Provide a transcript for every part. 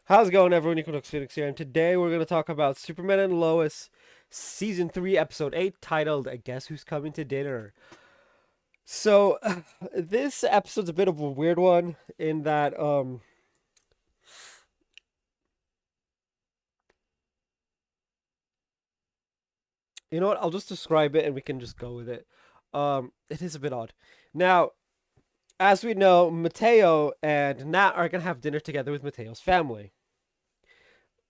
How's it going, everyone? Equinox Phoenix here, and today we're going to talk about Superman and Lois, Season 3, Episode 8, titled Guess Who's Coming to Dinner. So, this episode's a bit of a weird one in that, you know what? I'll just describe it and we can just go with it. It is a bit odd. Now, as we know, Mateo and Nat are going to have dinner together with Mateo's family.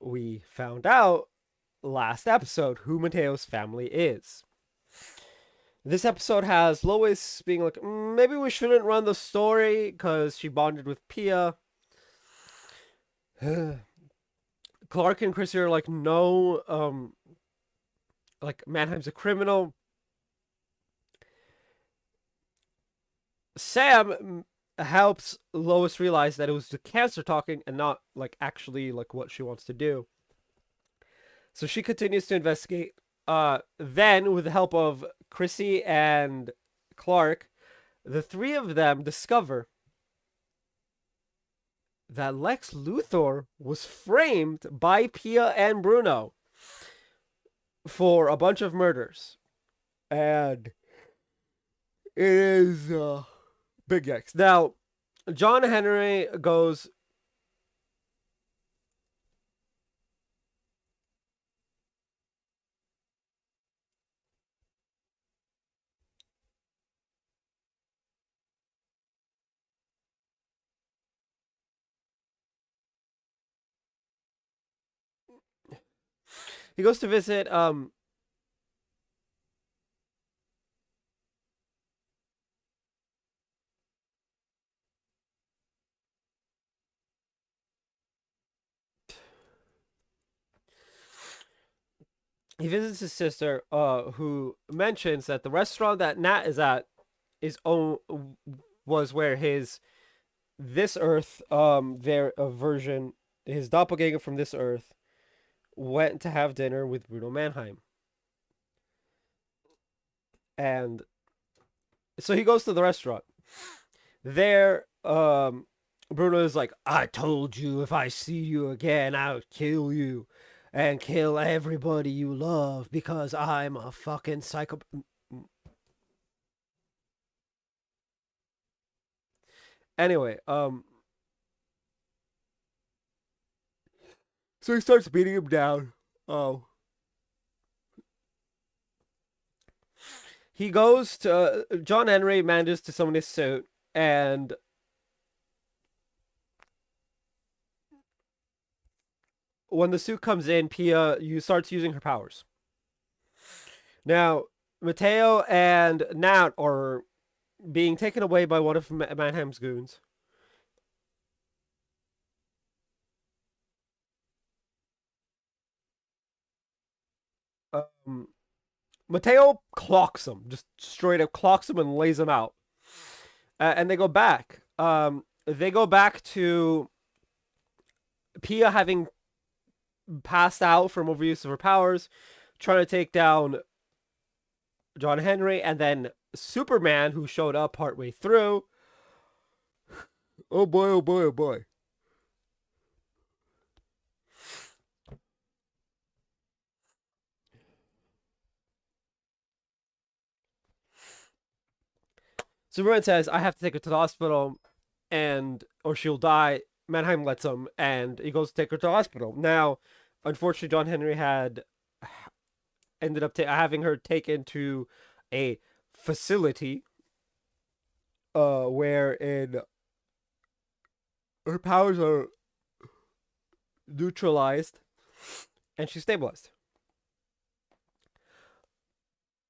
We found out last episode who Mateo's family is. This episode has Lois being like, maybe we shouldn't run the story because she bonded with Pia. Clark and Chrissy are like, no, like Mannheim's a criminal. Sam helps Lois realize that it was the cancer talking and not like actually like what she wants to do. So she continues to investigate. Then, with the help of Chrissy and Clark, the three of them discover that Lex Luthor was framed by Pia and Bruno for a bunch of murders. And it is big X. Now, John Henry goes. He goes to visit. He visits his sister, who mentions that the restaurant that Nat is at is own was where his this Earth their version his doppelganger from this Earth went to have dinner with Bruno Mannheim. And so he goes to the restaurant. There, Bruno is like, I told you if I see you again, I would kill you and kill everybody you love because I'm a fucking psycho. Anyway, so he starts beating him down. Oh. He goes to John Henry manages to summon his suit, and when the suit comes in, Pia you starts using her powers. Now, Mateo and Nat are being taken away by one of Mannheim's goons. Um, Mateo clocks him, just straight up clocks him and lays him out. And they go back. They go back to Pia having passed out from overuse of her powers, trying to take down John Henry, and then Superman, who showed up partway through. Oh boy, oh boy, oh boy. Superman says, I have to take her to the hospital and or she'll die. Mannheim lets him and he goes to take her to the hospital. Now, unfortunately, John Henry had ended up having her taken to a facility wherein her powers are neutralized and she's stabilized.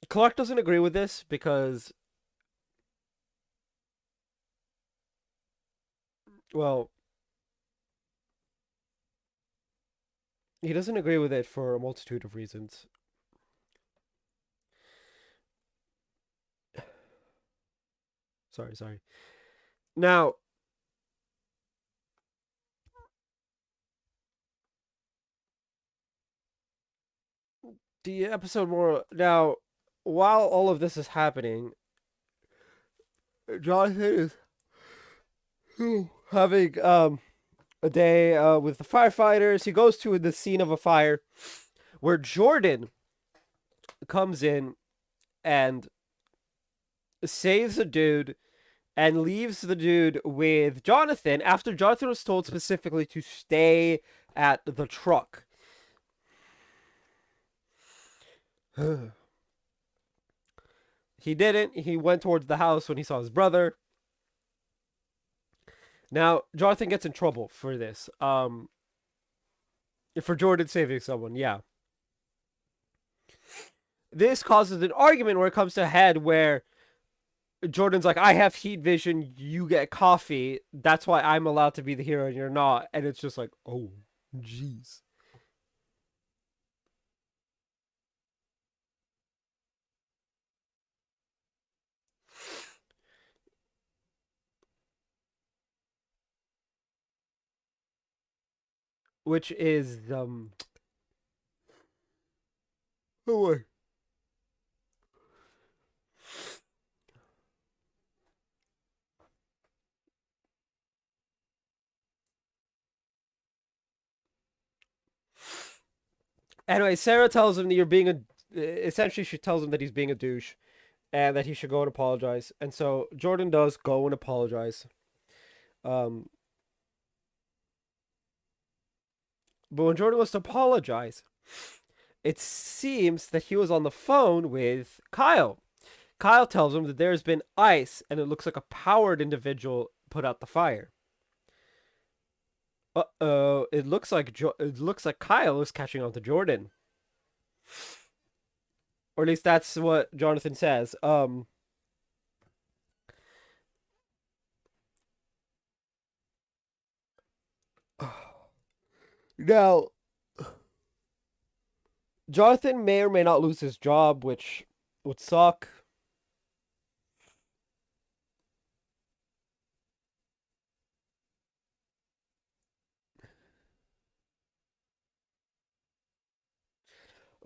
Clark doesn't agree with this because, well, he doesn't agree with it for a multitude of reasons. Sorry, sorry. Now, the episode more now, while all of this is happening, Jonathan is having a day with the firefighters. He goes to the scene of a fire where Jordan comes in and saves a dude and leaves the dude with Jonathan after Jonathan was told specifically to stay at the truck. He didn't. He went towards the house when he saw his brother. Now, Jonathan gets in trouble for this. For Jordan saving someone, yeah. This causes an argument where it comes to a head where Jordan's like, I have heat vision, you get coffee. That's why I'm allowed to be the hero and you're not. And it's just like, oh, jeez. Which is, oh, anyway, Sarah tells him that you're being a. Essentially, she tells him that he's being a douche and that he should go and apologize. And so Jordan does go and apologize. Um, but when Jordan was to apologize, it seems that he was on the phone with Kyle. Kyle tells him that there's been ice and it looks like a powered individual put out the fire. Uh-oh, it looks like Kyle is catching on to Jordan. Or at least that's what Jonathan says. Now Jonathan may or may not lose his job, which would suck.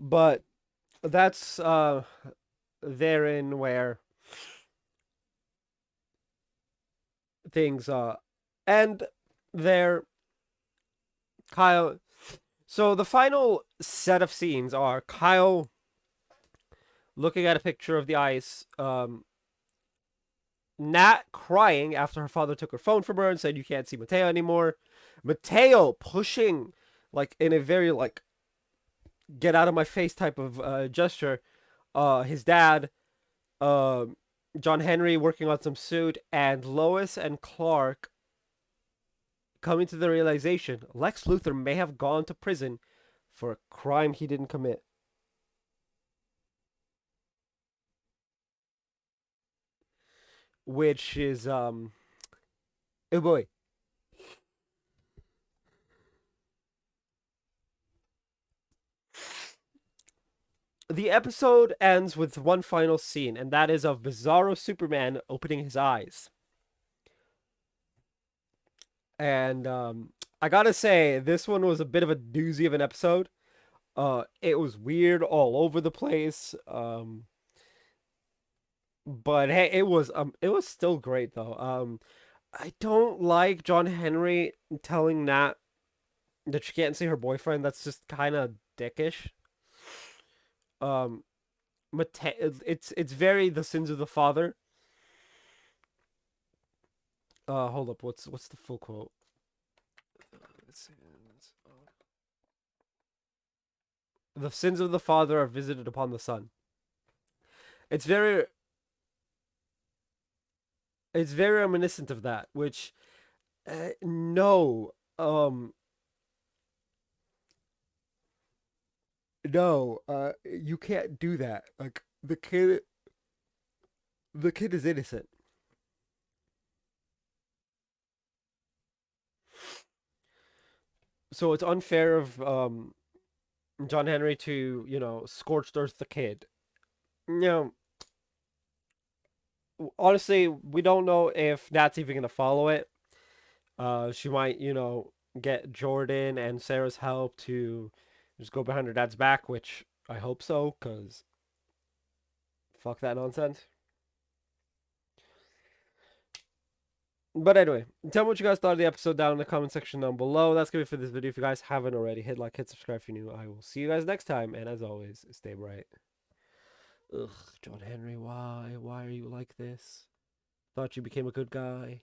But that's therein where things end there. Kyle. So the final set of scenes are Kyle looking at a picture of the ice, Nat crying after her father took her phone from her and said you can't see Mateo anymore. Mateo pushing like in a very like get out of my face type of gesture. His dad, uh, John Henry working on some suit, and Lois and Clark coming to the realization Lex Luthor may have gone to prison for a crime he didn't commit. Which is oh boy. The episode ends with one final scene, and that is of Bizarro Superman opening his eyes. And I gotta say, this one was a bit of a doozy of an episode. It was weird all over the place. But hey, it was still great though. I don't like John Henry telling Nat that she can't see her boyfriend. That's just kind of dickish. Um, it's very the sins of the father. Hold up, what's the full quote? The sins of the father are visited upon the son. It's very it's very reminiscent of that, which no, no, you can't do that. Like the kid is innocent. So it's unfair of John Henry to, scorched earth the kid. You honestly, we don't know if Nat's even gonna follow it. She might, get Jordan and Sarah's help to just go behind her dad's back, which I hope so, cause fuck that nonsense. But anyway, tell me what you guys thought of the episode down in the comment section down below. That's gonna be for this video. If you guys haven't already, hit like, hit subscribe if you're new. I will see you guys next time, and as always, stay bright. Ugh, John Henry, why? Why are you like this? Thought you became a good guy.